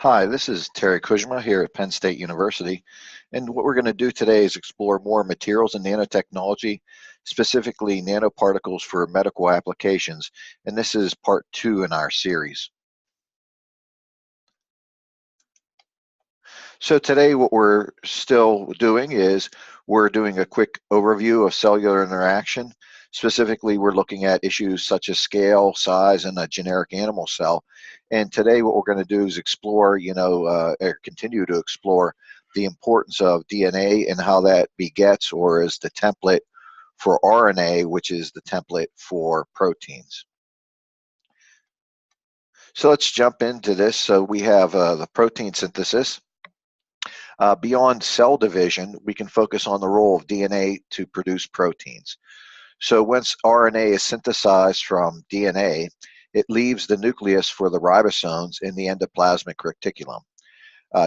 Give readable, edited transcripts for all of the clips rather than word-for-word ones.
Hi, this is Terry Kuzma here at Penn State University, and what we're going to do today is explore more materials and nanotechnology, specifically nanoparticles for medical applications, and this is part 2 in our series. So today what we're still doing is we're doing a quick overview of cellular interaction. Specifically, we're looking at issues such as scale, size, and a generic animal cell. And today what we're going to do is explore, or continue to explore the importance of DNA and how that begets or is the template for RNA, which is the template for proteins. So let's jump into this. So we have the protein synthesis. Beyond cell division, we can focus on the role of DNA to produce proteins. So once RNA is synthesized from DNA, it leaves the nucleus for the ribosomes in the endoplasmic reticulum.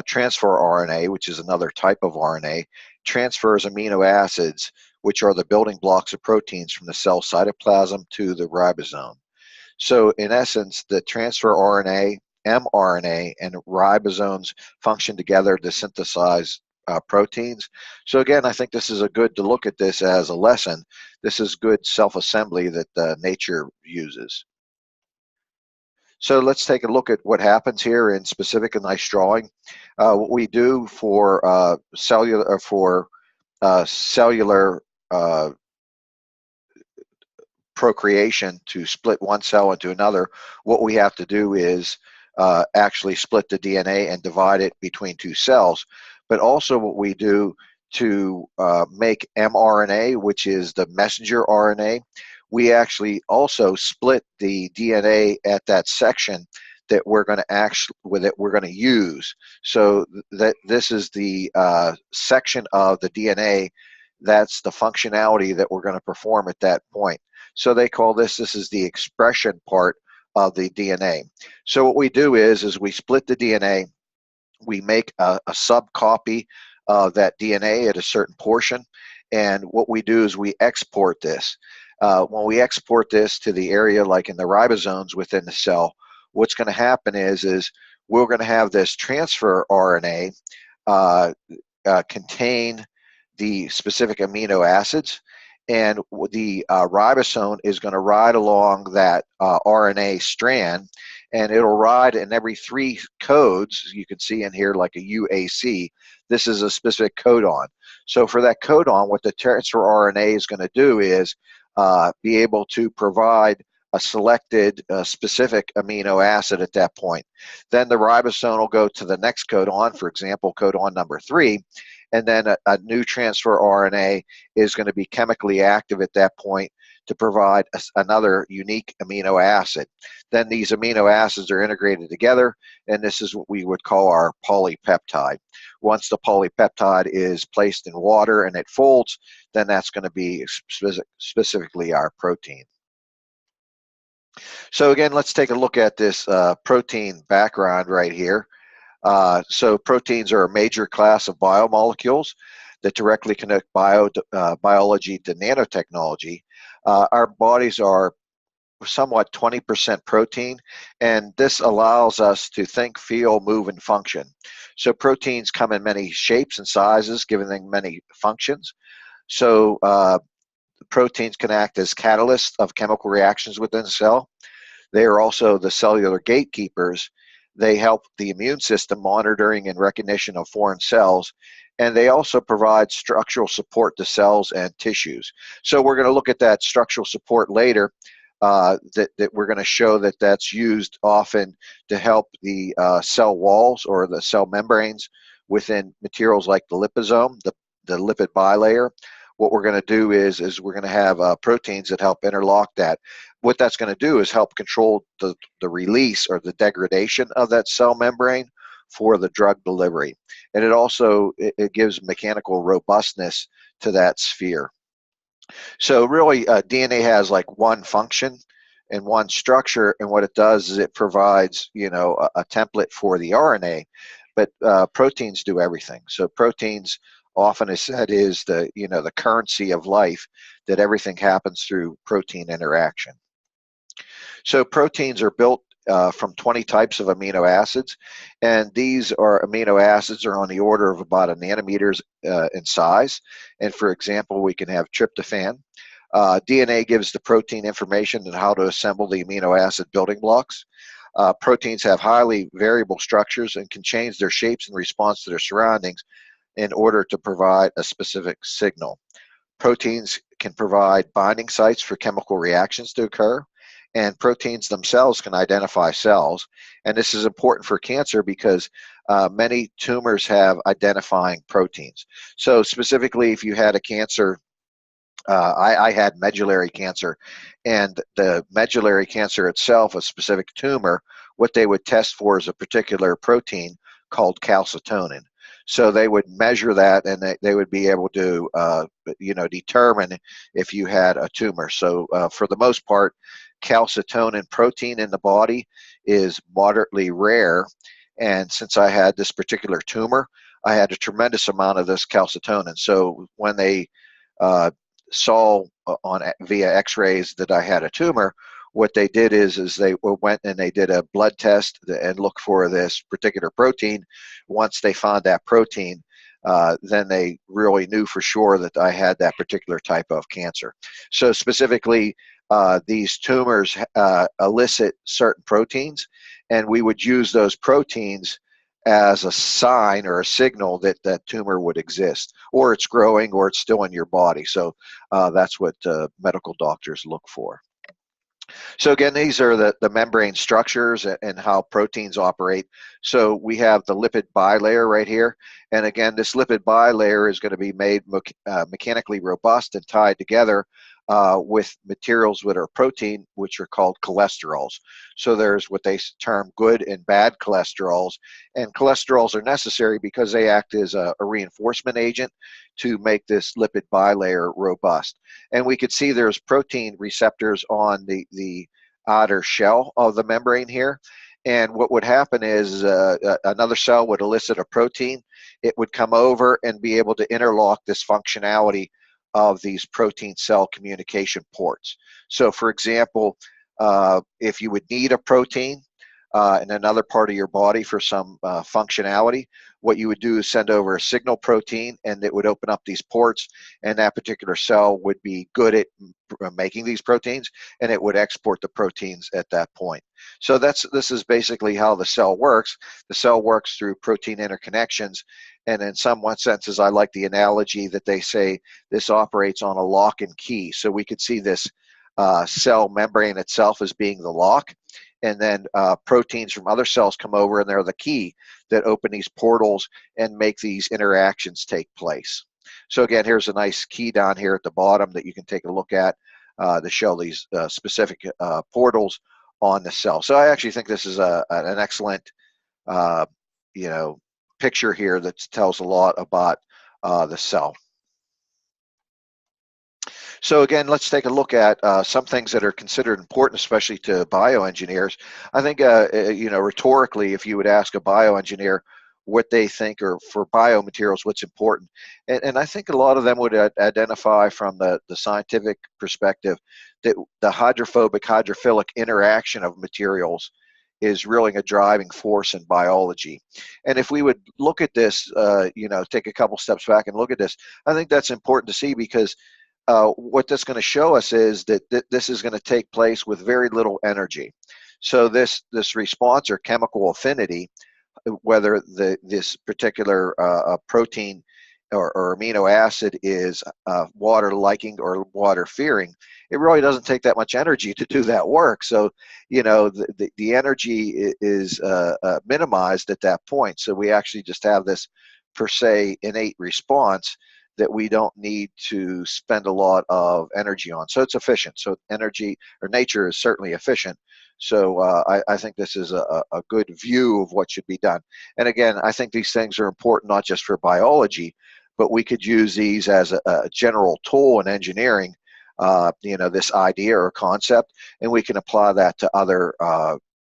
Transfer RNA, which is another type of RNA, transfers amino acids, which are the building blocks of proteins from the cell cytoplasm to the ribosome. So in essence, the transfer RNA, mRNA, and ribosomes function together to synthesize proteins. So again, I think this is a good to look at this as a lesson. This is good self-assembly that nature uses. So let's take a look at what happens here in specific, a nice drawing. What we do for cellular procreation to split one cell into another, what we have to do is actually split the DNA and divide it between two cells. But also what we do to make mRNA, which is the messenger RNA, we actually also split the DNA at that section that we're going to use. So that this is the section of the DNA that's the functionality that we're going to perform at that point. So they call this is the expression part of the DNA. So what we do is we split the DNA, we make a subcopy of that DNA at a certain portion, and what we do is we export this. When we export this to the area like in the ribosomes within the cell, what's going to happen is we're going to have this transfer RNA contain the specific amino acids, and the ribosome is going to ride along that RNA strand, and it'll ride in every 3 codes. You can see in here like a UAC. This is a specific codon. So for that codon, what the transfer RNA is going to do is be able to provide a selected specific amino acid at that point. Then the ribosome will go to the next codon, for example, codon number 3, and then a new transfer RNA is going to be chemically active at that point to provide another unique amino acid. Then these amino acids are integrated together, and this is what we would call our polypeptide. Once the polypeptide is placed in water and it folds, then that's going to be specifically our protein. So again, let's take a look at this protein background right here. So proteins are a major class of biomolecules that directly connect biology to nanotechnology. Our bodies are somewhat 20% protein, and this allows us to think, feel, move, and function. So proteins come in many shapes and sizes, giving them many functions. So proteins can act as catalysts of chemical reactions within the cell. They are also the cellular gatekeepers. They help the immune system monitoring and recognition of foreign cells, and they also provide structural support to cells and tissues. So we're going to look at that structural support later, that we're going to show that that's used often to help the cell walls or the cell membranes within materials like the liposome, the lipid bilayer. What we're going to do is we're going to have proteins that help interlock that. What that's going to do is help control the release or the degradation of that cell membrane for the drug delivery. And it also it gives mechanical robustness to that sphere. So really DNA has like one function and one structure, and what it does is it provides a template for the RNA, but proteins do everything. So proteins often is said is the currency of life, that everything happens through protein interaction. So proteins are built from 20 types of amino acids, and these are amino acids are on the order of about a nanometers in size. And for example, we can have tryptophan. DNA gives the protein information on how to assemble the amino acid building blocks. Proteins have highly variable structures and can change their shapes in response to their surroundings in order to provide a specific signal. Proteins can provide binding sites for chemical reactions to occur, and proteins themselves can identify cells. And this is important for cancer because many tumors have identifying proteins. So specifically, if you had a cancer, I had medullary cancer, and the medullary cancer itself, a specific tumor, what they would test for is a particular protein called calcitonin. So they would measure that, and they would be able to, determine if you had a tumor. So for the most part, calcitonin protein in the body is moderately rare. And since I had this particular tumor, I had a tremendous amount of this calcitonin. So when they saw via X-rays that I had a tumor, what they did is they went and they did a blood test and looked for this particular protein. Once they found that protein, then they really knew for sure that I had that particular type of cancer. So specifically, these tumors elicit certain proteins, and we would use those proteins as a sign or a signal that that tumor would exist, or it's growing, or it's still in your body. So that's what medical doctors look for. So again, these are the membrane structures and how proteins operate. So we have the lipid bilayer right here. And again, this lipid bilayer is going to be made mechanically robust and tied together with materials that are protein, which are called cholesterols. So there's what they term good and bad cholesterols. And cholesterols are necessary because they act as a reinforcement agent to make this lipid bilayer robust. And we could see there's protein receptors on the outer shell of the membrane here. And what would happen is another cell would elicit a protein. It would come over and be able to interlock this functionality of these protein cell communication ports. So for example, if you would need a protein in another part of your body for some functionality, what you would do is send over a signal protein, and it would open up these ports, and that particular cell would be good at making these proteins, and it would export the proteins at that point. So this is basically how the cell works. The cell works through protein interconnections, and in some senses, I like the analogy that they say this operates on a lock and key. So we could see this cell membrane itself as being the lock, and then proteins from other cells come over, and they're the key that open these portals and make these interactions take place. So again, here's a nice key down here at the bottom that you can take a look at to show these specific portals on the cell. So I actually think this is an excellent picture here that tells a lot about the cell. So again, let's take a look at some things that are considered important, especially to bioengineers. I think, rhetorically, if you would ask a bioengineer what they think, or for biomaterials, what's important, and I think a lot of them would identify from the scientific perspective that the hydrophobic hydrophilic interaction of materials is really a driving force in biology. And if we would look at this, take a couple steps back and look at this, I think that's important to see, because what that's going to show us is that this is going to take place with very little energy. So this response or chemical affinity, whether this particular protein or amino acid is water liking or water fearing, it really doesn't take that much energy to do that work. So the energy is minimized at that point. So we actually just have this per se innate response that we don't need to spend a lot of energy on. So it's efficient. So energy, or nature, is certainly efficient. So I think this is a good view of what should be done. And again, I think these things are important not just for biology, but we could use these as a general tool in engineering, this idea or concept, and we can apply that to other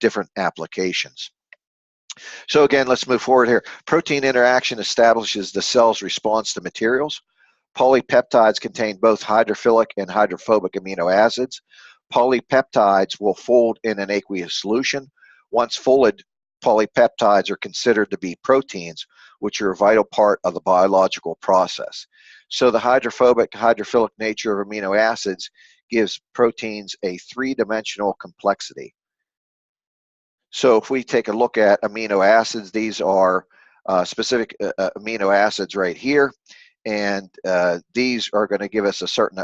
different applications. So again, let's move forward here. Protein interaction establishes the cell's response to materials. Polypeptides contain both hydrophilic and hydrophobic amino acids. Polypeptides will fold in an aqueous solution, Once folded, polypeptides are considered to be proteins, which are a vital part of the biological process. So the hydrophobic, hydrophilic nature of amino acids gives proteins a three-dimensional complexity. So if we take a look at amino acids, these are specific amino acids right here, and these are going to give us a certain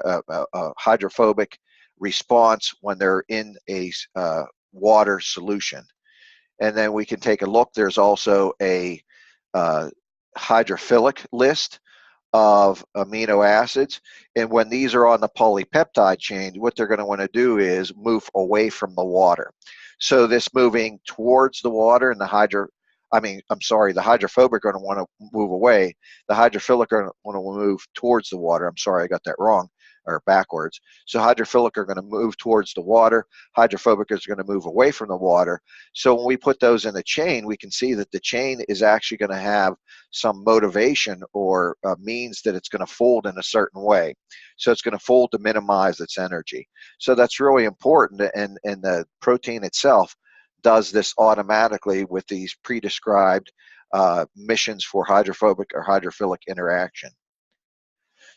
hydrophobic response when they're in a water solution. And then we can take a look. There's also a hydrophilic list of amino acids, and when these are on the polypeptide chain, what they're going to want to do is move away from the water. So this moving towards the water, and the hydrophobic are going to want to move away. The hydrophilic are going to want to move towards the water. I'm sorry, I got that wrong, or backwards. So hydrophilic are going to move towards the water. Hydrophobic is going to move away from the water. So when we put those in a chain, we can see that the chain is actually going to have some motivation or means that it's going to fold in a certain way. So it's going to fold to minimize its energy. So that's really important, and the protein itself does this automatically with these pre-described missions for hydrophobic or hydrophilic interaction.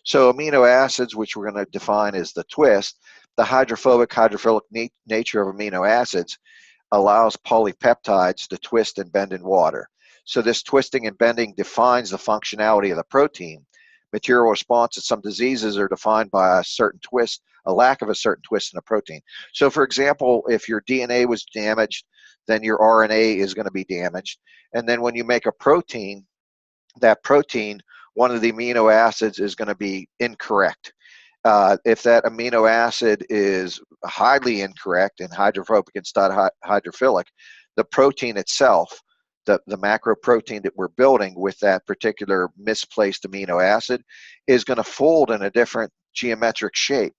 So amino acids, which we're going to define as the twist, the hydrophobic, hydrophilic nature of amino acids allows polypeptides to twist and bend in water. So this twisting and bending defines the functionality of the protein. Material response to some diseases are defined by a certain twist, a lack of a certain twist in a protein. So for example, if your DNA was damaged, then your RNA is going to be damaged. And then when you make a protein, that protein, one of the amino acids is going to be incorrect. If that amino acid is highly incorrect and hydrophobic instead of hydrophilic, the protein itself, the macro protein that we're building with that particular misplaced amino acid, is going to fold in a different geometric shape.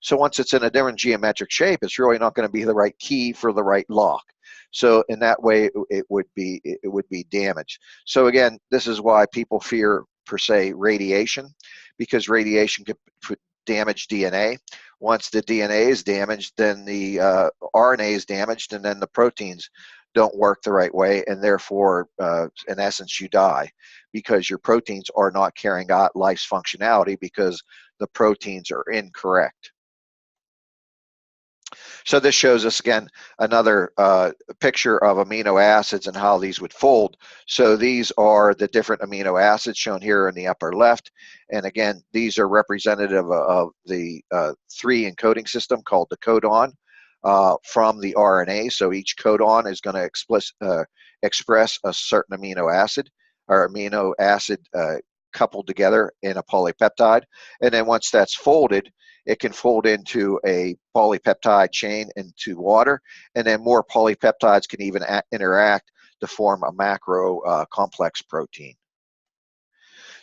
So once it's in a different geometric shape, it's really not going to be the right key for the right lock. So in that way, it would be damaged. So again, this is why people fear, per se, radiation, because radiation could damage DNA. Once the DNA is damaged, then the RNA is damaged, and then the proteins don't work the right way, and therefore, in essence, you die because your proteins are not carrying out life's functionality because the proteins are incorrect. So this shows us, again, another picture of amino acids and how these would fold. So these are the different amino acids shown here in the upper left. And again, these are representative of the three encoding system called the codon from the RNA. So each codon is going to express a certain amino acid coupled together in a polypeptide. And then once that's folded, it can fold into a polypeptide chain into water, and then more polypeptides can even interact to form a macro complex protein.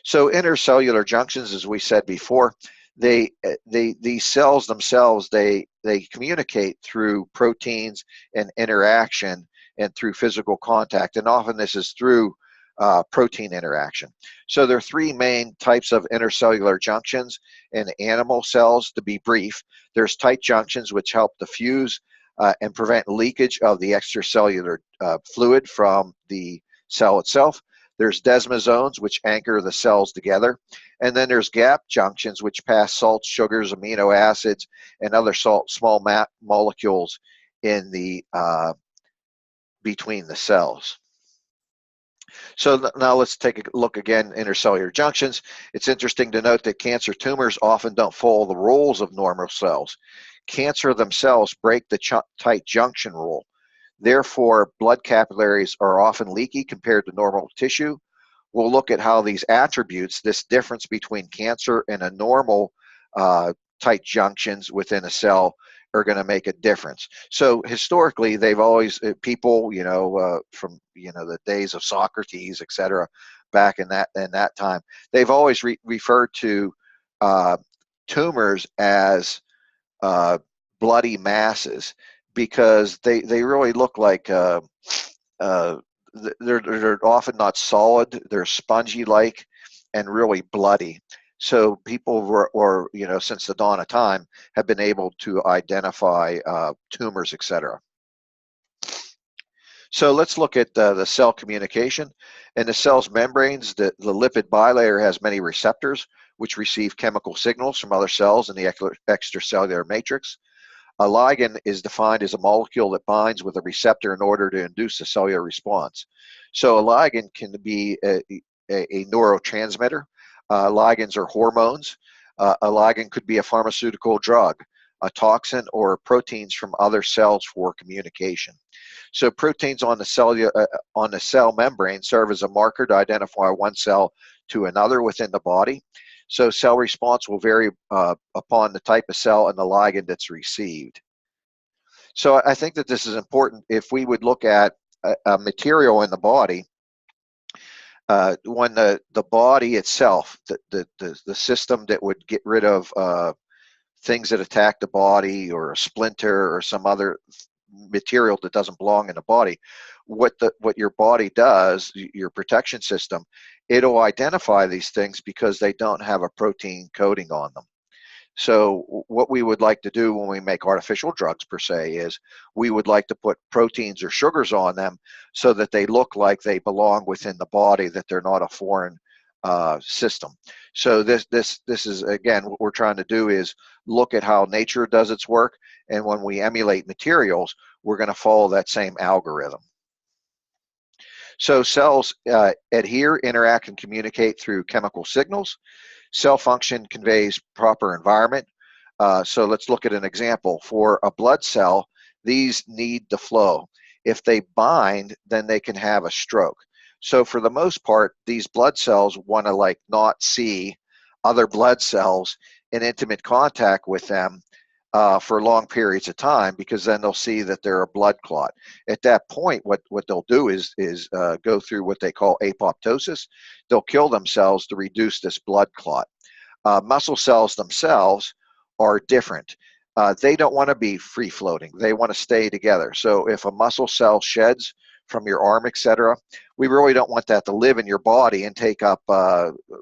So intercellular junctions, as we said before, these cells themselves, they communicate through proteins and interaction and through physical contact, and often this is through protein interaction. So there are three main types of intercellular junctions in animal cells. To be brief, there's tight junctions which help diffuse and prevent leakage of the extracellular fluid from the cell itself. There's desmosomes which anchor the cells together, and then there's gap junctions which pass salts, sugars, amino acids, and other small molecules in the between the cells. So now let's take a look again, intercellular junctions. It's interesting to note that cancer tumors often don't follow the rules of normal cells. Cancer themselves break the tight junction rule. Therefore, blood capillaries are often leaky compared to normal tissue. We'll look at how these attributes, this difference between cancer and a normal tight junctions within a cell, are going to make a difference. So historically, they've always, people, from the days of Socrates, etc., back in that time, they've always referred to tumors as bloody masses because they really look like they're often not solid. They're spongy-like and really bloody. So people were since the dawn of time, have been able to identify tumors, etc. So let's look at the cell communication. In the cell's membranes, the lipid bilayer has many receptors which receive chemical signals from other cells in the extracellular matrix. A ligand is defined as a molecule that binds with a receptor in order to induce a cellular response. So a ligand can be a neurotransmitter. Ligands are hormones. A ligand could be a pharmaceutical drug, a toxin, or proteins from other cells for communication. So proteins on the cell membrane serve as a marker to identify one cell to another within the body. So cell response will vary upon the type of cell and the ligand that's received. So I think that this is important. If we would look at a material in the body, when the body itself, the system that would get rid of things that attack the body, or a splinter or some other material that doesn't belong in the body, what your body does, your protection system, it'll identify these things because they don't have a protein coating on them. So what we would like to do when we make artificial drugs per se is we would like to put proteins or sugars on them so that they look like they belong within the body, that they're not a foreign system. So this is, again, what we're trying to do is look at how nature does its work, and when we emulate materials, we're going to follow that same algorithm. So cells adhere, interact, and communicate through chemical signals. Cell function conveys proper environment. So let's look at an example. For a blood cell, these need the flow. If they bind, then they can have a stroke. So for the most part, these blood cells want to not see other blood cells in intimate contact with them for long periods of time, because then they'll see that they're a blood clot. At that point, what they'll do is go through what they call apoptosis. They'll kill themselves to reduce this blood clot. Muscle cells themselves are different. They don't want to be free floating. They want to stay together. So if a muscle cell sheds from your arm, etc., we really don't want that to live in your body and take up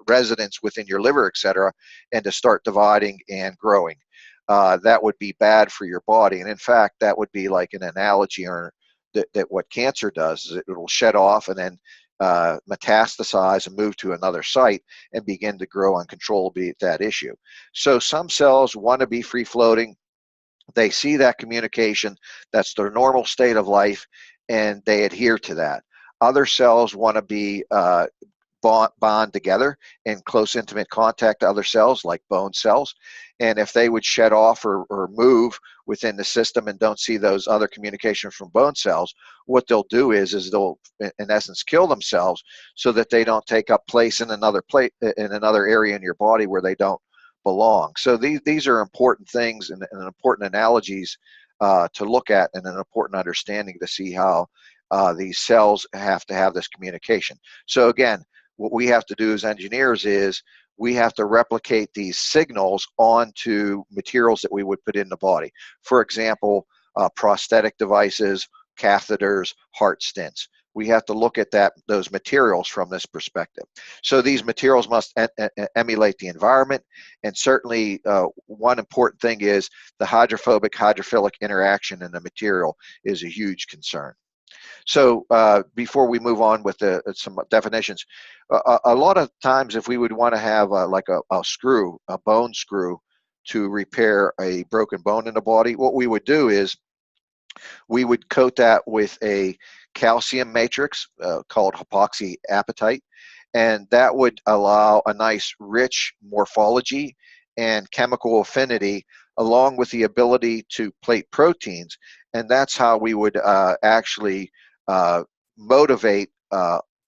residence within your liver, etc., and to start dividing and growing. That would be bad for your body. And in fact, that would be like an analogy, or that what cancer does is it will shed off and then metastasize and move to another site and begin to grow uncontrollably at that issue. So some cells want to be free floating. They see that communication, that's their normal state of life, and they adhere to that. Other cells want to be bond together in close intimate contact to other cells like bone cells, and if they would shed off or move within the system and don't see those other communication from bone cells, what they'll do is they'll in essence kill themselves so that they don't take up place in another area in your body where they don't belong. So these are important things and important analogies to look at, and an important understanding to see how these cells have to have this communication. So again, what we have to do as engineers is we have to replicate these signals onto materials that we would put in the body. For example, prosthetic devices, catheters, heart stents. We have to look at those materials from this perspective. So these materials must emulate the environment, and certainly one important thing is the hydrophilic interaction in the material is a huge concern. So before we move on with some definitions, a lot of times if we would want to have like a screw, a bone screw, to repair a broken bone in the body, what we would do is we would coat that with a calcium matrix called epoxyapatite, and that would allow a nice rich morphology and chemical affinity, along with the ability to plate proteins. And that's how we would actually motivate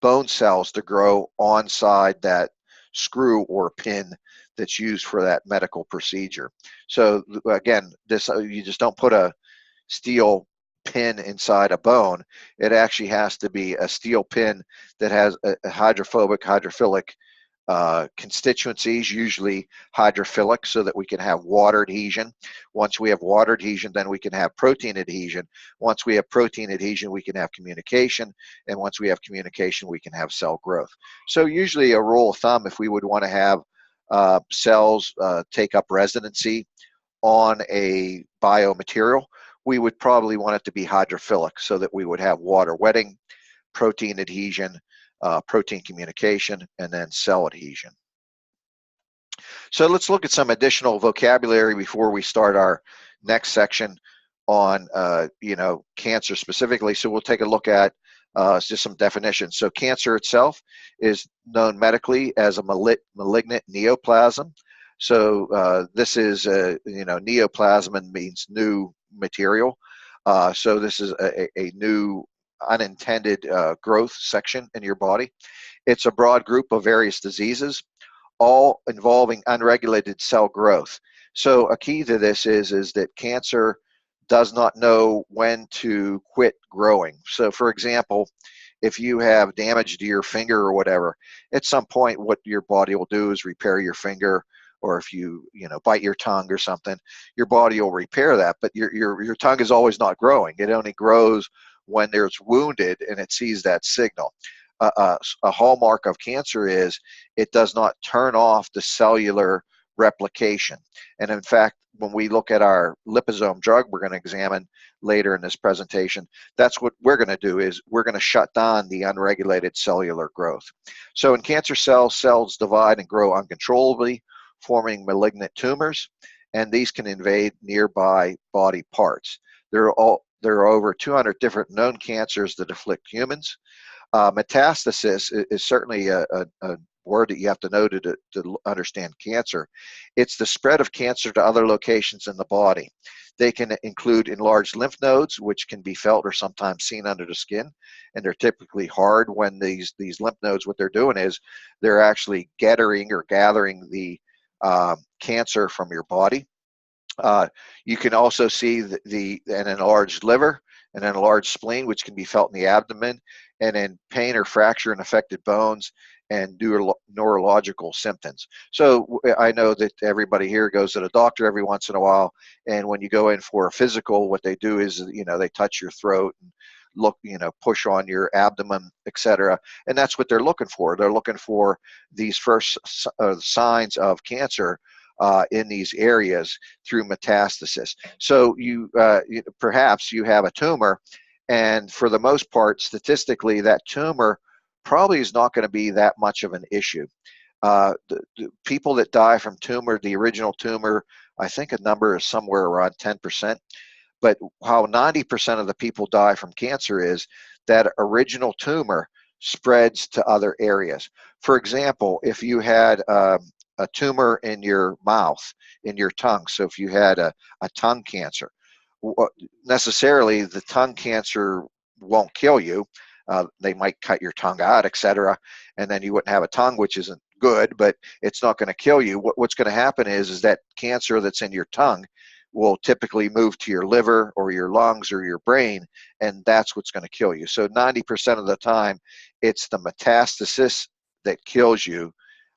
bone cells to grow on side that screw or pin that's used for that medical procedure. So again, this you just don't put a steel pin inside a bone. It actually has to be a steel pin that has a hydrophilic constituencies, usually hydrophilic, so that we can have water adhesion. Once we have water adhesion, then we can have protein adhesion. Once we have protein adhesion, we can have communication. And once we have communication, we can have cell growth. So usually a rule of thumb, if we would want to have cells take up residency on a biomaterial, we would probably want it to be hydrophilic so that we would have water wetting, protein adhesion, protein communication, and then cell adhesion. So let's look at some additional vocabulary before we start our next section on cancer specifically. So we'll take a look at just some definitions. So cancer itself is known medically as a malignant neoplasm. So this is neoplasm means new material. So this is a new unintended growth section in your body. It's a broad group of various diseases, all involving unregulated cell growth. So a key to this is that cancer does not know when to quit growing. So for example, if you have damage to your finger or whatever, at some point what your body will do is repair your finger, or if you bite your tongue or something, your body will repair that, but your tongue is always not growing. It only grows when there's wounded and it sees that signal. A hallmark of cancer is it does not turn off the cellular replication. And in fact, when we look at our liposome drug we're going to examine later in this presentation, that's what we're going to do, is we're going to shut down the unregulated cellular growth. So in cancer cells, cells divide and grow uncontrollably, forming malignant tumors, and these can invade nearby body parts. There are over 200 different known cancers that afflict humans. Metastasis is certainly a word that you have to know to understand cancer. It's the spread of cancer to other locations in the body. They can include enlarged lymph nodes, which can be felt or sometimes seen under the skin, and they're typically hard when these lymph nodes, what they're doing is they're actually gathering the cancer from your body. You can also see an enlarged liver, an enlarged spleen, which can be felt in the abdomen, and then pain or fracture in affected bones and neurological symptoms. So I know that everybody here goes to the doctor every once in a while, and when you go in for a physical, what they do is, they touch your throat and look, push on your abdomen, etc. And that's what they're looking for. They're looking for these first signs of cancer in these areas through metastasis. So perhaps you have a tumor, and for the most part, statistically, that tumor probably is not going to be that much of an issue. The people that die from tumor, the original tumor, I think a number is somewhere around 10%. But how 90% of the people die from cancer is that original tumor spreads to other areas. For example, if you had a tumor in your mouth, in your tongue, so if you had a tongue cancer, necessarily the tongue cancer won't kill you. They might cut your tongue out, etc., and then you wouldn't have a tongue, which isn't good, but it's not going to kill you. What's going to happen is that cancer that's in your tongue will typically move to your liver or your lungs or your brain, and that's what's going to kill you. So 90% of the time, it's the metastasis that kills you,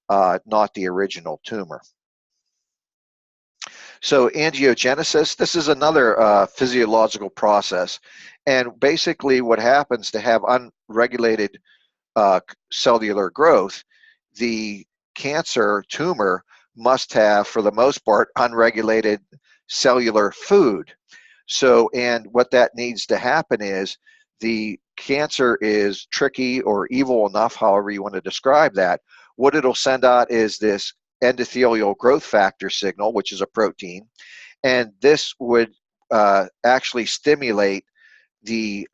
not the original tumor. So angiogenesis, this is another physiological process, and basically what happens to have unregulated cellular growth, the cancer tumor must have, for the most part, unregulated cellular food. So, and what that needs to happen is the cancer is tricky or evil enough, however you want to describe that. What it'll send out is this endothelial growth factor signal, which is a protein, and this would actually stimulate the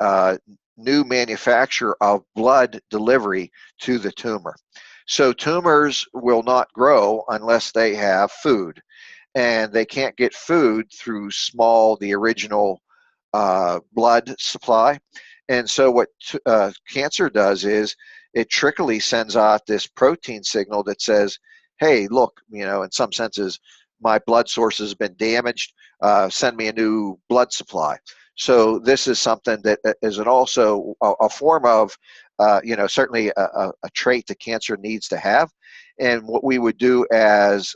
new manufacture of blood delivery to the tumor. So tumors will not grow unless they have food, and they can't get food through the original blood supply. And so what cancer does is it trickily sends out this protein signal that says, hey, look, in some senses, my blood source has been damaged, send me a new blood supply. So this is something that is also a form of, certainly a trait that cancer needs to have. And what we would do as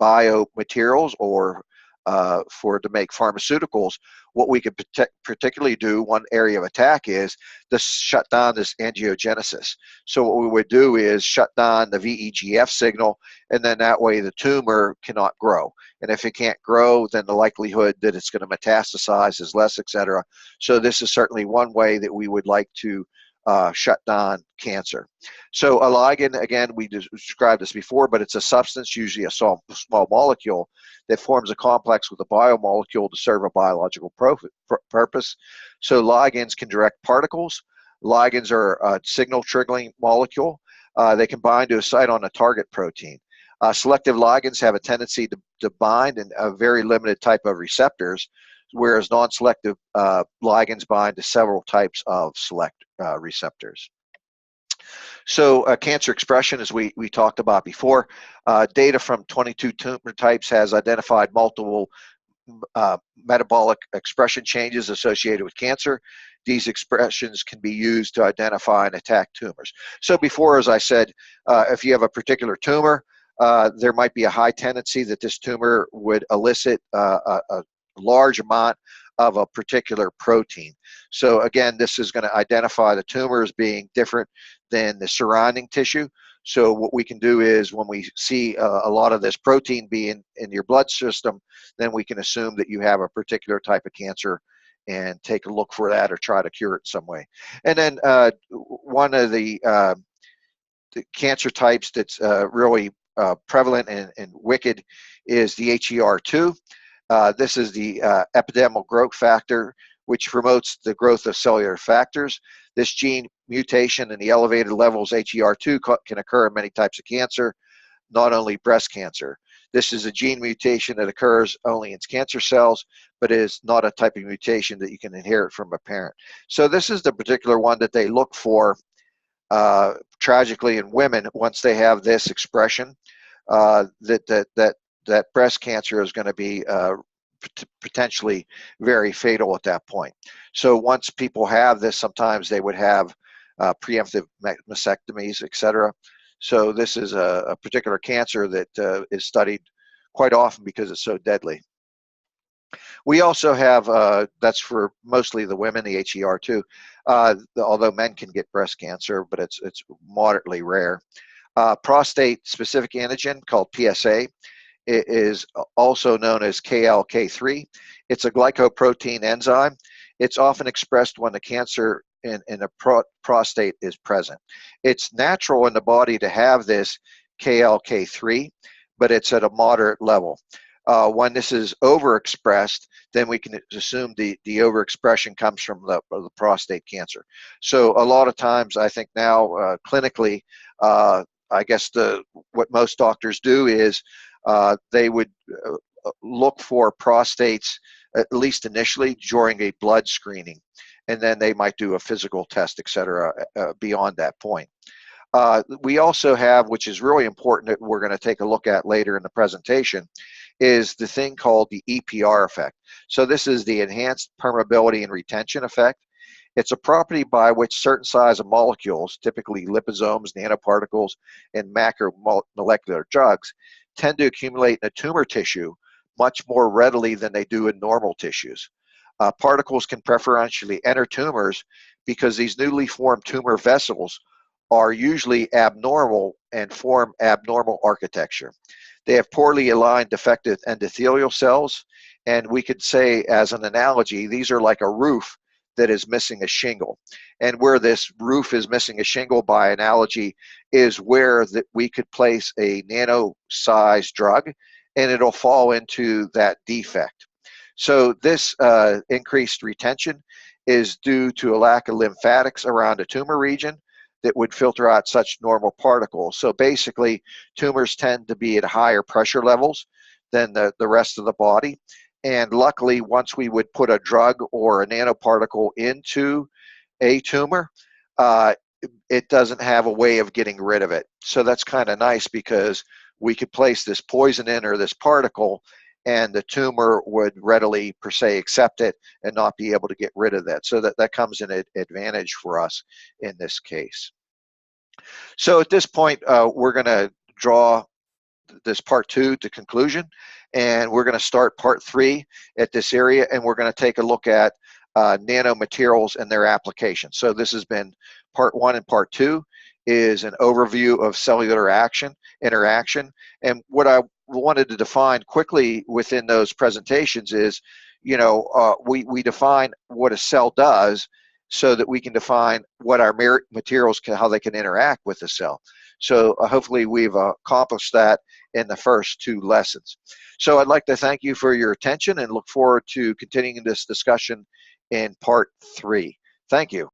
biomaterials or to make pharmaceuticals, what we could particularly do, one area of attack is to shut down this angiogenesis. So what we would do is shut down the VEGF signal, and then that way the tumor cannot grow. And if it can't grow, then the likelihood that it's going to metastasize is less, etc. So this is certainly one way that we would like to shut down cancer. So a ligand, again, we described this before, but it's a substance, usually a small molecule, that forms a complex with a biomolecule to serve a biological purpose. So ligands can direct particles. Ligands are a signal triggering molecule. They can bind to a site on a target protein. Selective ligands have a tendency to bind in a very limited type of receptors, whereas non-selective ligands bind to several types of select receptors. So cancer expression, as we talked about before, data from 22 tumor types has identified multiple metabolic expression changes associated with cancer. These expressions can be used to identify and attack tumors. So before, as I said, if you have a particular tumor, there might be a high tendency that this tumor would elicit a large amount of a particular protein. So again, this is going to identify the tumor as being different than the surrounding tissue. So what we can do is when we see a lot of this protein being in your blood system, then we can assume that you have a particular type of cancer and take a look for that or try to cure it in some way. And then one of the cancer types that's really prevalent and wicked is the HER2. This is the epidermal growth factor, which promotes the growth of cellular factors. This gene mutation in the elevated levels HER2 can occur in many types of cancer, not only breast cancer. This is a gene mutation that occurs only in cancer cells, but is not a type of mutation that you can inherit from a parent. So this is the particular one that they look for tragically in women once they have this expression, that breast cancer is going to be potentially very fatal at that point. So once people have this, sometimes they would have preemptive mastectomies, etc. So this is a particular cancer that is studied quite often because it's so deadly. We also have, that's for mostly the women, the HER2, although men can get breast cancer, but it's moderately rare. Prostate-specific antigen called PSA. It is also known as KLK3. It's a glycoprotein enzyme. It's often expressed when the cancer in the prostate is present. It's natural in the body to have this KLK3, but it's at a moderate level. When this is overexpressed, then we can assume the overexpression comes from the prostate cancer. So a lot of times, I think now clinically, I guess what most doctors do is they would look for prostates, at least initially, during a blood screening, and then they might do a physical test, etc., beyond that point. We also have, which is really important that we're going to take a look at later in the presentation, is the thing called the EPR effect. So this is the enhanced permeability and retention effect. It's a property by which certain size of molecules, typically liposomes, nanoparticles, and macromolecular drugs, tend to accumulate in a tumor tissue much more readily than they do in normal tissues. Particles can preferentially enter tumors because these newly formed tumor vessels are usually abnormal and form abnormal architecture. They have poorly aligned defective endothelial cells, and we could say, as an analogy, these are like a roof that is missing a shingle. And where this roof is missing a shingle, by analogy, is where that we could place a nano-sized drug, and it'll fall into that defect. So this increased retention is due to a lack of lymphatics around a tumor region that would filter out such normal particles. So basically, tumors tend to be at higher pressure levels than the rest of the body. And luckily, once we would put a drug or a nanoparticle into a tumor, it doesn't have a way of getting rid of it. So that's kind of nice because we could place this poison in or this particle, and the tumor would readily, per se, accept it and not be able to get rid of that. So that comes in an advantage for us in this case. So at this point, we're going to draw this part 2 to conclusion, and we're going to start part 3 at this area, and we're going to take a look at nanomaterials and their application. So this has been part 1, and part 2 is an overview of cellular interaction. And what I wanted to define quickly within those presentations is, we define what a cell does so that we can define what our materials how they can interact with the cell. So hopefully we've accomplished that in the first 2 lessons. So I'd like to thank you for your attention and look forward to continuing this discussion in part 3. Thank you.